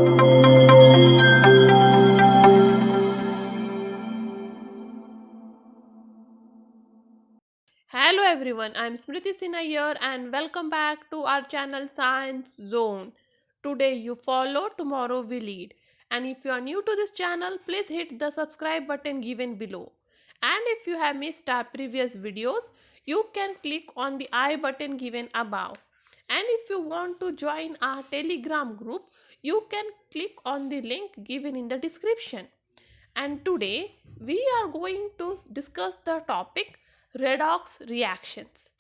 Hello everyone, I'm Smriti Sinha here and welcome back to our channel Science Zone. Today you follow, tomorrow we lead. And if you are new to this channel, please hit the subscribe button given below. And if you have missed our previous videos, you can click on the I button given above. And if you want to join our Telegram group, you can click on the link given in the description. And today we are going to discuss the topic redox reactions.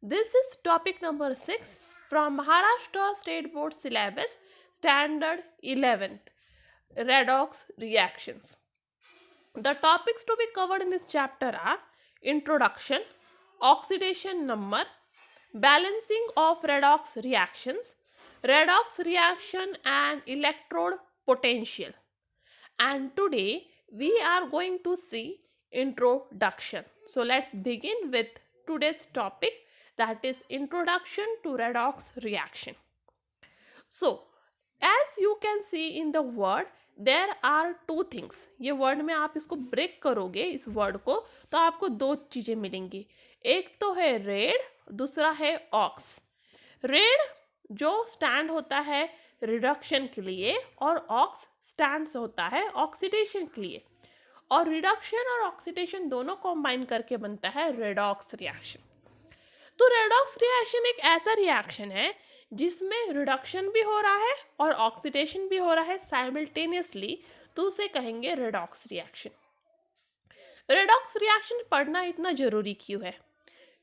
This is topic number 6 from Maharashtra State Board syllabus standard 11th, redox reactions. The topics to be covered in this chapter are introduction, oxidation number, balancing of redox reactions, redox reaction and electrode potential. And today we are going to see introduction. So let's begin with today's topic, that is introduction to redox reaction. So as you can see in the word, there are two things. ये word में आप इसको break करोगे इस word को तो आपको दो चीजें मिलेंगी. एक तो है रेड, दूसरा है ऑक्स. रेड जो स्टैंड होता है रिडक्शन के लिए और ऑक्स स्टैंड्स होता है ऑक्सीडेशन के लिए. और रिडक्शन और ऑक्सीडेशन दोनों कंबाइन करके बनता है रेडॉक्स रिएक्शन. तो रेडॉक्स रिएक्शन एक ऐसा रिएक्शन है जिसमें रिडक्शन भी हो रहा है और ऑक्सीडेशन भी हो रहा है साइमल्टेनियसली, तो उसे कहेंगे रेडॉक्स रिएक्शन. रेडॉक्स रिएक्शन पढ़ना इतना जरूरी क्यों है?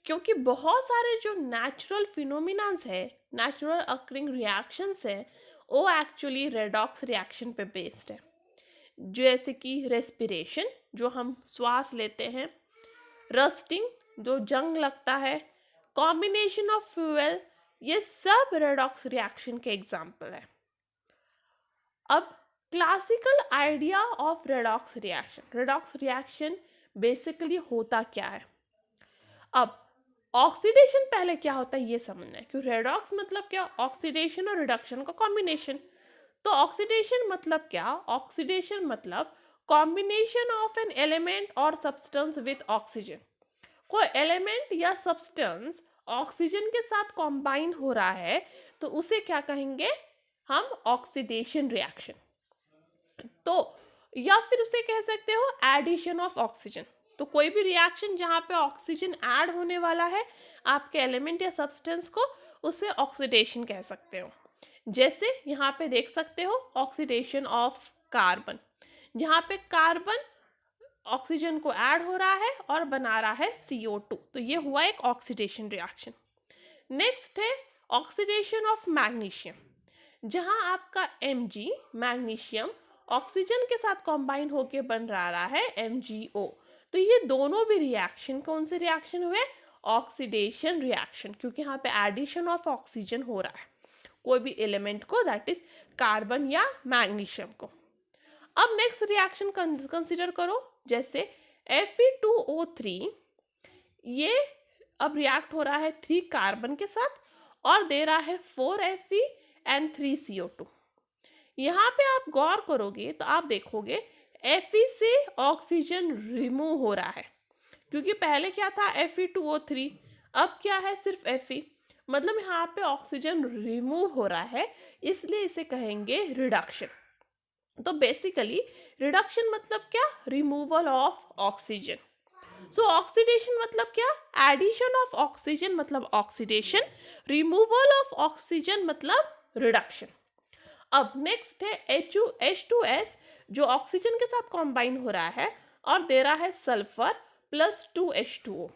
क्योंकि बहुत सारे जो नेचुरल फिनोमिनास है, नेचुरल अकरिंग रिएक्शंस है, वो एक्चुअली रेडॉक्स रिएक्शन पे बेस्ड है. जैसे कि रेस्पिरेशन जो हम श्वास लेते हैं, रस्टिंग जो जंग लगता है, कॉम्बिनेशन ऑफ फ्यूल, ये सब रेडॉक्स रिएक्शन के एग्जाम्पल है. अब classical idea of redox reaction. Redox reaction basically होता क्या है? अब ऑक्सीडेशन पहले क्या होता है ये समझना है, क्योंकि रेडॉक्स मतलब क्या? ऑक्सीडेशन और रिडक्शन का कॉम्बिनेशन. तो ऑक्सीडेशन मतलब क्या? ऑक्सीडेशन मतलब कॉम्बिनेशन ऑफ एन एलिमेंट और सब्सटेंस विथ ऑक्सीजन. कोई एलिमेंट या सब्सटेंस ऑक्सीजन के साथ कॉम्बाइन हो रहा है तो उसे क्या कहेंगे हम? Oxidation reaction. तो या फिर उसे कह सकते हो एडिशन ऑफ ऑक्सीजन. तो कोई भी रिएक्शन जहाँ पे ऑक्सीजन ऐड होने वाला है आपके एलिमेंट या सब्सटेंस को, उसे ऑक्सीडेशन कह सकते हो. जैसे यहाँ पे देख सकते हो ऑक्सीडेशन ऑफ कार्बन, जहाँ पे कार्बन ऑक्सीजन को ऐड हो रहा है और बना रहा है CO2. तो ये हुआ एक ऑक्सीडेशन रिएक्शन. नेक्स्ट है ऑक्सीडेशन ऑफ मैग्नीशियम, जहाँ आपका Mg मैग्नीशियम ऑक्सीजन के साथ कॉम्बाइन होके बन रहा है MgO. तो ये दोनों भी रिएक्शन कौन से रिएक्शन हुए? ऑक्सीडेशन रिएक्शन, क्योंकि यहाँ पे एडिशन ऑफ ऑक्सीजन हो रहा है कोई भी एलिमेंट को, दैट इज कार्बन या मैग्नीशियम को. अब नेक्स्ट रिएक्शन कंसीडर करो, जैसे Fe2O3, ये अब रिएक्ट हो रहा है 3 कार्बन के साथ और दे रहा है 4Fe and 3CO2. यहाँ पे आप गौर करोगे तो आप देखोगे Fe से ऑक्सीजन रिमूव हो रहा है, क्योंकि पहले क्या था Fe2O3, अब क्या है सिर्फ Fe. मतलब यहाँ पे ऑक्सीजन रिमूव हो रहा है, इसलिए इसे कहेंगे रिडक्शन. तो बेसिकली रिडक्शन मतलब क्या? Removal of oxygen. So oxidation मतलब क्या? एडिशन ऑफ ऑक्सीजन मतलब ऑक्सीडेशन, रिमूवल ऑफ ऑक्सीजन मतलब रिडक्शन. अब नेक्स्ट है H2S, जो ऑक्सीजन के साथ कॉम्बाइन हो रहा है और दे रहा है सल्फर प्लस 2H2O.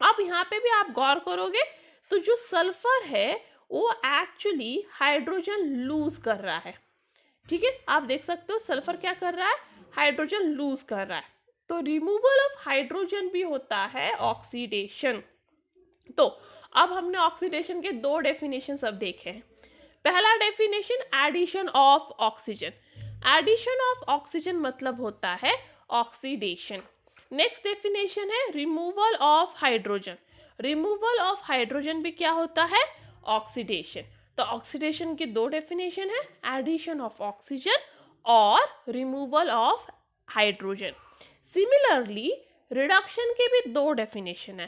अब यहाँ पे भी आप गौर करोगे तो जो सल्फर है वो एक्चुअली हाइड्रोजन लूज कर रहा है. ठीक है, आप देख सकते हो सल्फर क्या कर रहा है? हाइड्रोजन लूज कर रहा है. तो रिमूवल ऑफ हाइड्रोजन भी होता है ऑक्सीडेशन. तो अब हमने ऑक्सीडेशन के 2 डेफिनेशन अब देखे हैं. पहला definition addition of oxygen. Addition of oxygen मतलब होता है ऑक्सीडेशन. नेक्स्ट डेफिनेशन है removal of hydrogen. Removal of hydrogen भी क्या होता है? ऑक्सीडेशन. तो ऑक्सीडेशन की दो डेफिनेशन है, एडिशन ऑफ ऑक्सीजन और removal of hydrogen. Similarly reduction के भी दो डेफिनेशन है।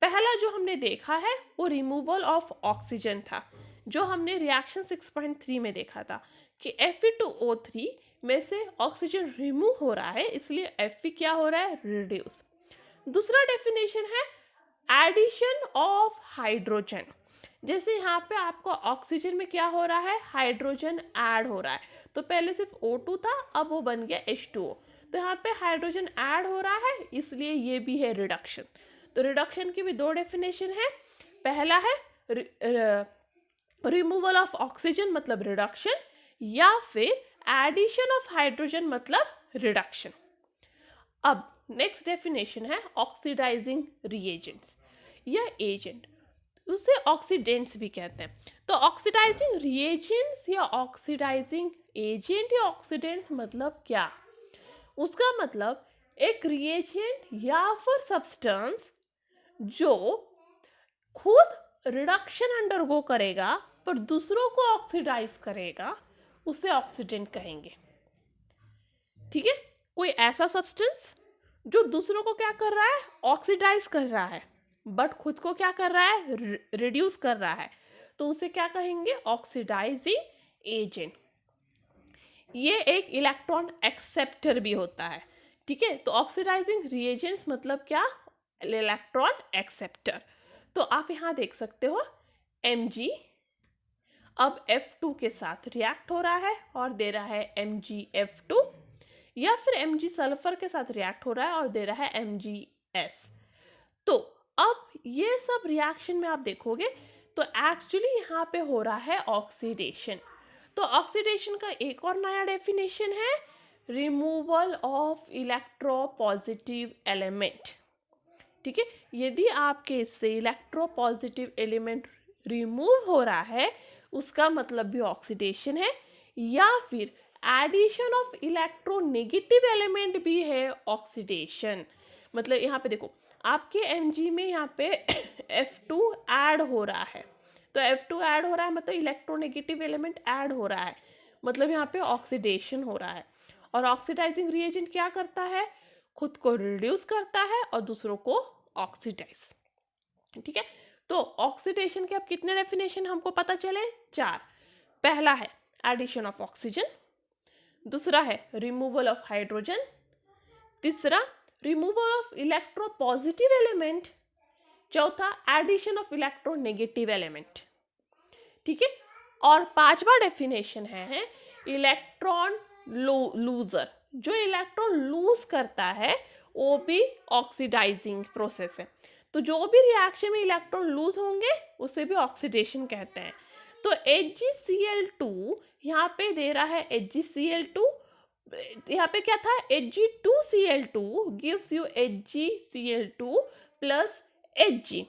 पहला जो हमने देखा है वो रिमूवल ऑफ ऑक्सीजन था, जो हमने रिएक्शन 6.3 में देखा था कि Fe2O3 में से ऑक्सीजन रिमूव हो रहा है, इसलिए Fe क्या हो रहा है, रिड्यूस। दूसरा डेफिनेशन है एडिशन ऑफ हाइड्रोजन। जैसे यहाँ पे आपको ऑक्सीजन में क्या हो रहा है, हाइड्रोजन ऐड हो रहा है। तो पहले सिर्फ O2 था, अब वो बन गया H2O। तो यहाँ पे हाइड्रोजन ऐड हो रहा है, इसलिए ये भी है रिडक्शन। तो रिडक्शन की भी दो डेफिनेशन है। पहला है रिमूवल ऑफ ऑक्सीजन मतलब रिडक्शन, या फिर एडिशन ऑफ हाइड्रोजन मतलब रिडक्शन। अब नेक्स्ट डेफिनेशन है ऑक्सीडाइजिंग रिएजेंट्स या एजेंट, उसे ऑक्सीडेंट्स भी कहते हैं। तो ऑक्सीडाइजिंग रिएजेंट्स या ऑक्सीडाइजिंग एजेंट या ऑक्सीडेंट्स मतलब क्या, उसका मतलब एक रिएजेंट या फिर सब्सटेंस जो खुद रिडक्शन अंडरगो करेगा पर दूसरों को ऑक्सीडाइज करेगा, उसे ऑक्सीडेंट कहेंगे। ठीक है, कोई ऐसा सब्सटेंस जो दूसरों को क्या कर रहा है, ऑक्सीडाइज कर रहा है, बट खुद को क्या कर रहा है, रिड्यूस कर रहा है, तो उसे क्या कहेंगे, ऑक्सीडाइजिंग एजेंट। ये एक इलेक्ट्रॉन एक्सेप्टर भी होता है। ठीक है, तो ऑक्सीडाइजिंग रिएजेंट्स मतलब क्या, इलेक्ट्रॉन एक्सेप्टर। तो आप यहाँ देख सकते हो Mg अब F2 के साथ रिएक्ट हो रहा है और दे रहा है MgF2, या फिर Mg सल्फर के साथ रिएक्ट हो रहा है और दे रहा है MgS। तो अब ये सब रिएक्शन में आप देखोगे तो एक्चुअली यहाँ पे हो रहा है ऑक्सीडेशन। तो ऑक्सीडेशन का एक और नया डेफिनेशन है रिमूवल ऑफ इलेक्ट्रोपॉजिटिव एलिमेंट। ठीक है, यदि आपके इससे इलेक्ट्रोपॉजिटिव एलिमेंट रिमूव हो रहा है उसका मतलब भी ऑक्सीडेशन है, या फिर एडिशन ऑफ इलेक्ट्रोनेगेटिव एलिमेंट भी है ऑक्सीडेशन। मतलब यहाँ पे देखो आपके Mg में यहाँ पे F2 ऐड हो रहा है, तो F2 ऐड हो रहा है मतलब इलेक्ट्रोनेगेटिव एलिमेंट ऐड हो रहा है, मतलब यहाँ पे ऑक्सीडेशन हो रहा है। और ऑक्सीडाइजिंग रिएजेंट क्या करता है, खुद को रिड्यूस करता है और दूसरों को ऑक्सीडाइज। ठीक है, तो ऑक्सीडेशन के अब कितने डेफिनेशन हमको पता चले, 4। पहला है एडिशन ऑफ ऑक्सीजन, दूसरा है रिमूवल ऑफ हाइड्रोजन, तीसरा रिमूवल ऑफ इलेक्ट्रोपॉजिटिव एलिमेंट, चौथा एडिशन ऑफ इलेक्ट्रोनेगेटिव एलिमेंट। ठीक है, और पांचवा डेफिनेशन है इलेक्ट्रॉन लूजर। जो इलेक्ट्रॉन लूज करता है वो भी ऑक्सीडाइजिंग प्रोसेस है। तो जो भी रिएक्शन में इलेक्ट्रॉन लूज होंगे उसे भी ऑक्सीडेशन कहते हैं। तो HgCl2 यहाँ पे दे रहा है HgCl2, यहाँ पे क्या था, Hg2Cl2 gives you HgCl2 plus Hg।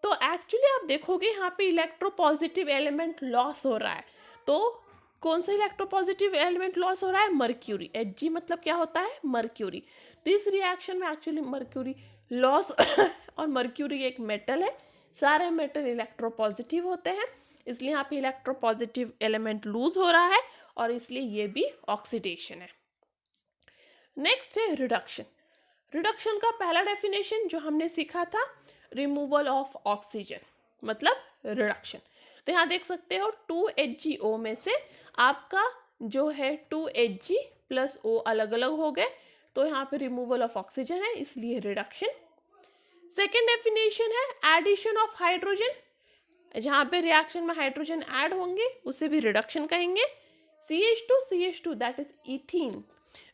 तो एक्चुअली आप देखोगे यहाँ पे इलेक्ट्रोपॉजिटिव एलिमेंट लॉस हो रहा है। तो कौन सा इलेक्ट्रोपॉजिटिव एलिमेंट लॉस हो रहा है, मर्क्यूरी। Hg मतलब क्या होता है, मर्क्यूरी। तो इस रिएक्शन में एक्चुअली मर्क्यूरी लॉस और मर्क्यूरी एक मेटल है, सारे मेटल इलेक्ट्रोपॉजिटिव होते हैं, इसलिए यहाँ पे इलेक्ट्रोपॉजिटिव एलिमेंट लूज हो रहा है और इसलिए ये भी ऑक्सीडेशन है। नेक्स्ट है रिडक्शन। रिडक्शन का पहला डेफिनेशन जो हमने सीखा था रिमूवल ऑफ ऑक्सीजन मतलब रिडक्शन। तो यहाँ देख सकते हो 2HgO में से आपका जो है 2Hg प्लस O अलग अलग हो गए, तो यहाँ पे रिमूवल ऑफ ऑक्सीजन है, इसलिए रिडक्शन। सेकेंड डेफिनेशन है एडिशन ऑफ हाइड्रोजन, जहाँ पे रिएक्शन में हाइड्रोजन ऐड होंगे उसे भी रिडक्शन कहेंगे। CH2 दैट इज इथीन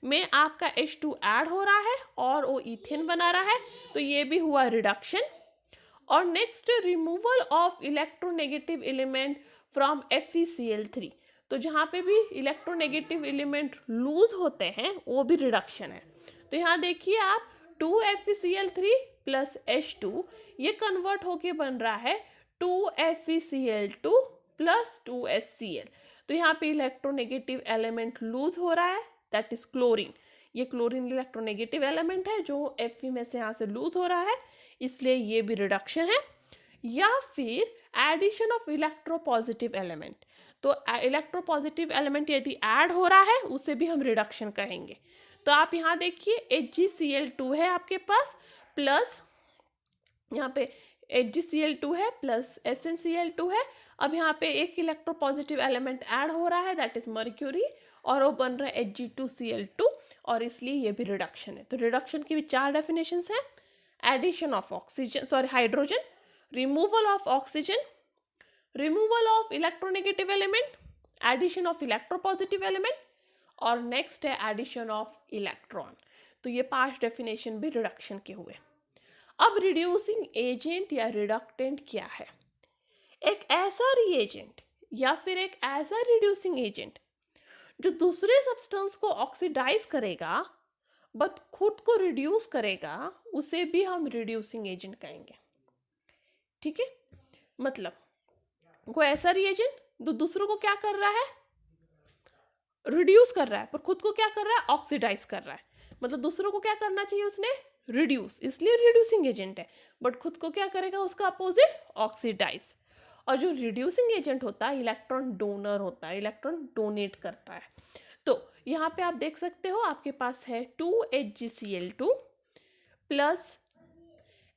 में आपका H2 ऐड हो रहा है और वो इथेन बना रहा है, तो ये भी हुआ रिडक्शन। और next removal of electronegative element from FeCl3, तो जहाँ पे भी इलेक्ट्रोनेगेटिव एलिमेंट लूज होते हैं वो भी रिडक्शन है। तो यहाँ देखिए आप 2FeCl3 प्लस H2 ये कन्वर्ट होके बन रहा है 2FeCl2 प्लस 2HCl। तो यहाँ पे इलेक्ट्रोनेगेटिव एलिमेंट लूज हो रहा है, दैट इज क्लोरीन। ये क्लोरीन इलेक्ट्रोनेगेटिव एलिमेंट है जो Fe में से यहाँ से लूज हो रहा है, इसलिए ये भी रिडक्शन है। या फिर एडिशन ऑफ इलेक्ट्रोपॉजिटिव एलिमेंट। तो इलेक्ट्रोपॉजिटिव एलिमेंट यदि ऐड हो रहा है उसे भी हम रिडक्शन कहेंगे। तो आप यहाँ देखिए HgCl2 है आपके पास, प्लस यहाँ पे HgCl2 है प्लस SnCl2 है। अब यहाँ पे एक इलेक्ट्रोपॉजिटिव एलिमेंट ऐड हो रहा है, दैट इज मर्क्यूरी, और वो बन रहा है Hg2Cl2, और इसलिए ये भी रिडक्शन है। तो रिडक्शन की भी 4 डेफिनेशंस हैं: addition of oxygen, sorry hydrogen, removal of oxygen, removal of electronegative element, addition of electropositive element, और नेक्स्ट है एडिशन ऑफ इलेक्ट्रॉन। तो ये 5 डेफिनेशन भी रिडक्शन के हुए। अब रिड्यूसिंग एजेंट या रिडक्टेंट क्या है? एक ऐसा रिएजेंट या फिर एक ऐसा रिड्यूसिंग एजेंट जो दूसरे सब्सटेंस को ऑक्सीडाइज करेगा बट खुद को रिड्यूस करेगा, उसे भी हम रिड्यूसिंग एजेंट कहेंगे। ठीक है, मतलब कोई ऐसा रिएजेंट जो दूसरों को क्या कर रहा है, रिड्यूस कर रहा है, पर खुद को क्या कर रहा है, ऑक्सीडाइज कर रहा है। मतलब दूसरों को क्या करना चाहिए उसने, रिड्यूस, इसलिए रिड्यूसिंग एजेंट है, बट खुद को क्या करेगा, उसका अपोजिट ऑक्सीडाइज। और जो रिड्यूसिंग एजेंट होता है इलेक्ट्रॉन डोनर होता है, इलेक्ट्रॉन डोनेट करता है। तो यहाँ पे आप देख सकते हो आपके पास है 2HgCl2 प्लस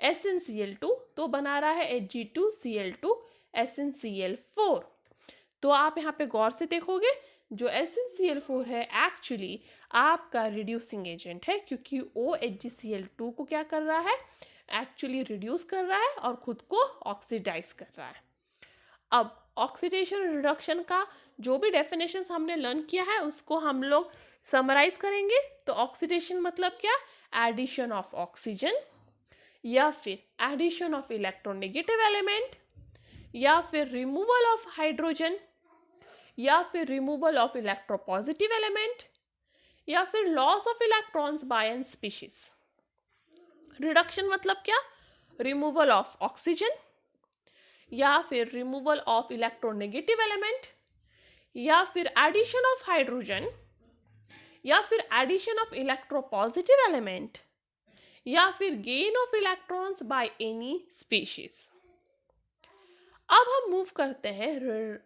SnCl2, तो बना रहा है Hg2Cl2 SnCl4। तो आप यहाँ पे गौर से देखोगे जो SnCl4 है एक्चुअली आपका रिड्यूसिंग एजेंट है, क्योंकि वो HgCl2 को क्या कर रहा है, एक्चुअली रिड्यूस कर रहा है और खुद को ऑक्सीडाइज कर रहा है। अब ऑक्सीडेशन रिडक्शन का जो भी डेफिनेशन हमने लर्न किया है उसको हम लोग समराइज करेंगे। तो ऑक्सीडेशन मतलब क्या, एडिशन ऑफ ऑक्सीजन, या फिर एडिशन ऑफ इलेक्ट्रोनेगेटिव एलिमेंट, या फिर रिमूवल ऑफ हाइड्रोजन, या फिर रिमूवल ऑफ इलेक्ट्रोपॉजिटिव एलिमेंट, या फिर loss of electrons by an species. Reduction मतलब क्या, रिमूवल ऑफ ऑक्सीजन, या फिर रिमूवल ऑफ इलेक्ट्रोनेगेटिव एलिमेंट, या फिर एडिशन ऑफ हाइड्रोजन, या फिर एडिशन ऑफ इलेक्ट्रोपॉजिटिव एलिमेंट, या फिर gain of electrons by any species. अब हम मूव करते हैं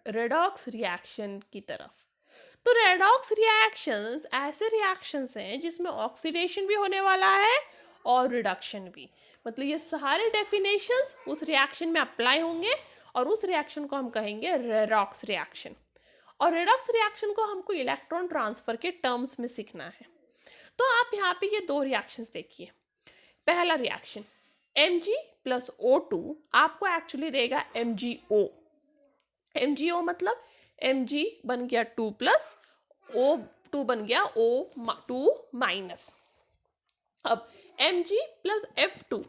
रेडॉक्स रिएक्शन की तरफ। तो रेडॉक्स रिएक्शंस ऐसे रिएक्शंस हैं जिसमें ऑक्सीडेशन भी होने वाला है और रिडक्शन भी। मतलब ये सारे डेफिनेशंस उस रिएक्शन में अप्लाई होंगे और उस रिएक्शन को हम कहेंगे रेडॉक्स रिएक्शन। और रेडॉक्स रिएक्शन को हमको इलेक्ट्रॉन ट्रांसफर के टर्म्स में सीखना है। तो आप यहाँ पे ये 2 रिएक्शंस देखिए। पहला रिएक्शन Mg प्लस O2 आपको एक्चुअली देगा MgO। MgO मतलब Mg बन गया 2 प्लस, O2 बन गया O2 माइनस। अब Mg plus F2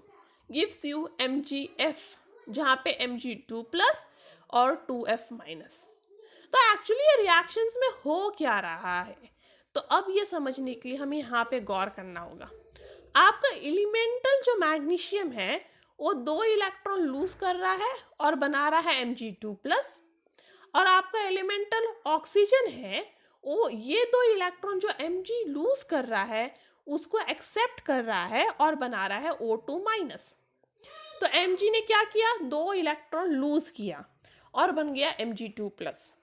gives you MgF, जहाँ पे Mg2 प्लस और 2F माइनस। तो एक्चुअली ये रिएक्शंस में हो क्या रहा है, तो अब ये समझने के लिए हमें यहाँ पे गौर करना होगा। आपका एलिमेंटल जो मैग्नीशियम है वो 2 इलेक्ट्रॉन लूज कर रहा है और बना रहा है Mg2 प्लस, और आपका एलिमेंटल ऑक्सीजन है वो ये 2 इलेक्ट्रॉन जो Mg लूज कर रहा है उसको एक्सेप्ट कर रहा है और बना रहा है O2 माइनस। तो Mg ने क्या किया, 2 इलेक्ट्रॉन लूज किया और बन गया Mg2 प्लस।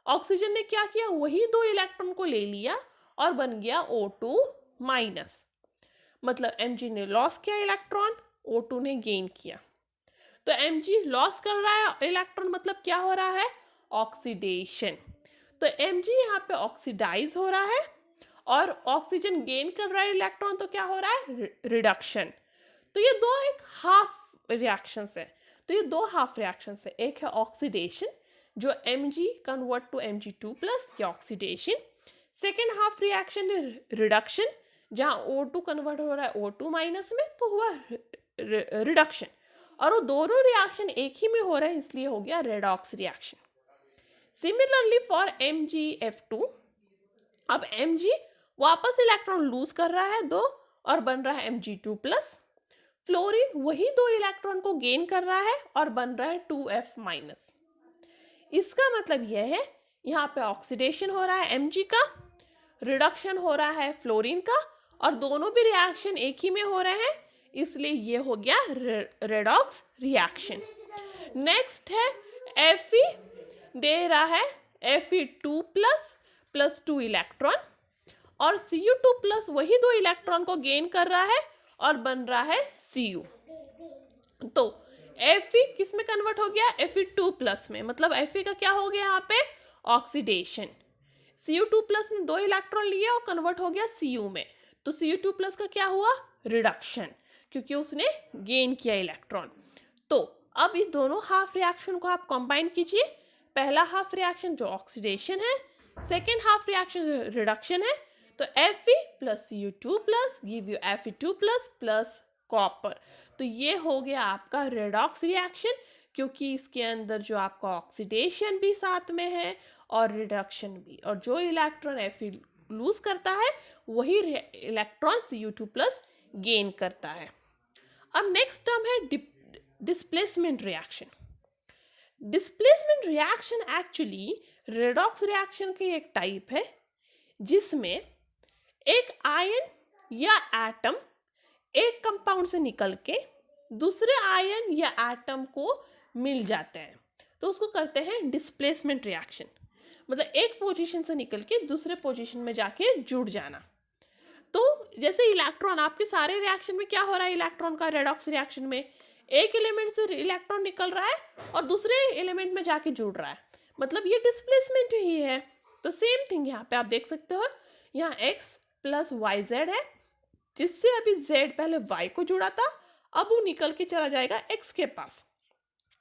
ऑक्सीजन ने क्या किया, वही 2 इलेक्ट्रॉन को ले लिया और बन गया O2 माइनस। मतलब Mg ने लॉस किया इलेक्ट्रॉन, O2 ने गेन किया। तो Mg लॉस कर रहा है इलेक्ट्रॉन, मतलब क्या हो रहा है, ऑक्सीडेशन। तो Mg यहाँ पे ऑक्सीडाइज हो रहा है और ऑक्सीजन गेन कर रहा है इलेक्ट्रॉन, तो क्या हो रहा है, रिडक्शन। तो ये 2 एक हाफ रिएक्शंस है। तो ये 2 हाफ रिएक्शंस है, एक है ऑक्सीडेशन जो Mg convert to Mg2 plus, ये ऑक्सीडेशन। सेकेंड हाफ रिएक्शन है रिडक्शन, जहाँ O2 कन्वर्ट हो रहा है O2 माइनस में, तो हुआ रिडक्शन। और वो दोनों रिएक्शन एक ही में हो रहे हैं, इसलिए हो गया redox reaction. Similarly for MgF2, अब Mg वापस इलेक्ट्रॉन लूज कर रहा है 2 और बन रहा है Mg2 प्लस। फ्लोरीन वही 2 इलेक्ट्रॉन को गेन कर रहा है और बन रहा है 2F माइनस। इसका मतलब यह है यहाँ पे ऑक्सीडेशन हो रहा है Mg का, रिडक्शन हो रहा है फ्लोरीन का, और दोनों भी रिएक्शन एक ही में हो रहे हैं, इसलिए ये हो गया रेडॉक्स रिएक्शन। नेक्स्ट है Fe, दे रहा है Fe2 प्लस 2 इलेक्ट्रॉन, और Cu2 प्लस वही 2 इलेक्ट्रॉन को गेन कर रहा है और बन रहा है Cu। तो Fe किस में कन्वर्ट हो गया? Fe2 प्लस में, मतलब Fe का क्या हो गया यहाँ पे? ऑक्सीडेशन। Cu2 प्लस ने 2 इलेक्ट्रॉन लिए और कन्वर्ट हो गया Cu में, तो Cu2 प्लस का क्या हुआ? रिडक्शन, क्योंकि उसने गेन किया इलेक्ट्रॉन। तो अब इस दोनों हाफ रिएक्शन को आप कंबाइन कीजिए। पहला हाफ रिएक्शन जो ऑक्सीडेशन है, सेकेंड हाफ रिएक्शन जो रिडक्शन है। तो Fe plus Cu2 plus give you Fe2 plus plus copper. तो ये हो गया आपका रेडॉक्स रिएक्शन, क्योंकि इसके अंदर जो आपका ऑक्सीडेशन भी साथ में है और रिडक्शन भी, और जो इलेक्ट्रॉन Fe लूज करता है वही इलेक्ट्रॉन Cu2 प्लस गेन करता है। अब नेक्स्ट टर्म है displacement reaction. Displacement reaction actually redox reaction की एक टाइप है, जिसमें एक आयन या एटम एक कंपाउंड से निकल के दूसरे आयन या एटम को मिल जाते हैं, तो उसको करते हैं डिस्प्लेसमेंट रिएक्शन। मतलब एक पोजीशन से निकल के दूसरे पोजीशन में जाके जुड़ जाना। तो जैसे इलेक्ट्रॉन, आपके सारे रिएक्शन में क्या हो रहा है? इलेक्ट्रॉन का रेडॉक्स रिएक्शन में एक एलिमेंट से इलेक्ट्रॉन निकल रहा है और दूसरे एलिमेंट में जाके जुड़ रहा है, मतलब ये डिस्प्लेसमेंट ही है। तो सेम थिंग यहाँ पे आप देख सकते हो, यहाँ x प्लस वाई जेड है, जिससे अभी z पहले y को जुड़ा था, अब वो निकल के चला जाएगा x के पास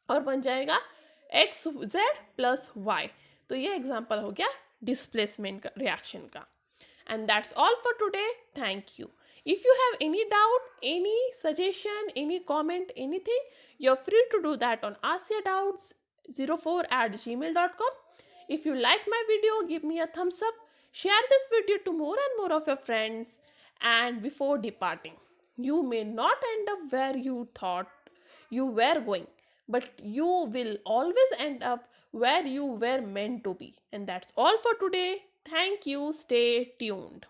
और बन जाएगा एक्स जेड प्लस वाई। तो ये एग्जाम्पल हो गया डिस्प्लेसमेंट रिएक्शन का। And that's all for today. Thank you. If you have any doubt, any suggestion, any comment, anything, you're free to do that on asiadoubts04@gmail.com. If you like my video, give me a thumbs up. Share this video to more and more of your friends. And before departing, you may not end up where you thought you were going, but you will always end up where you were meant to be. And that's all for today. Thank you. Stay tuned.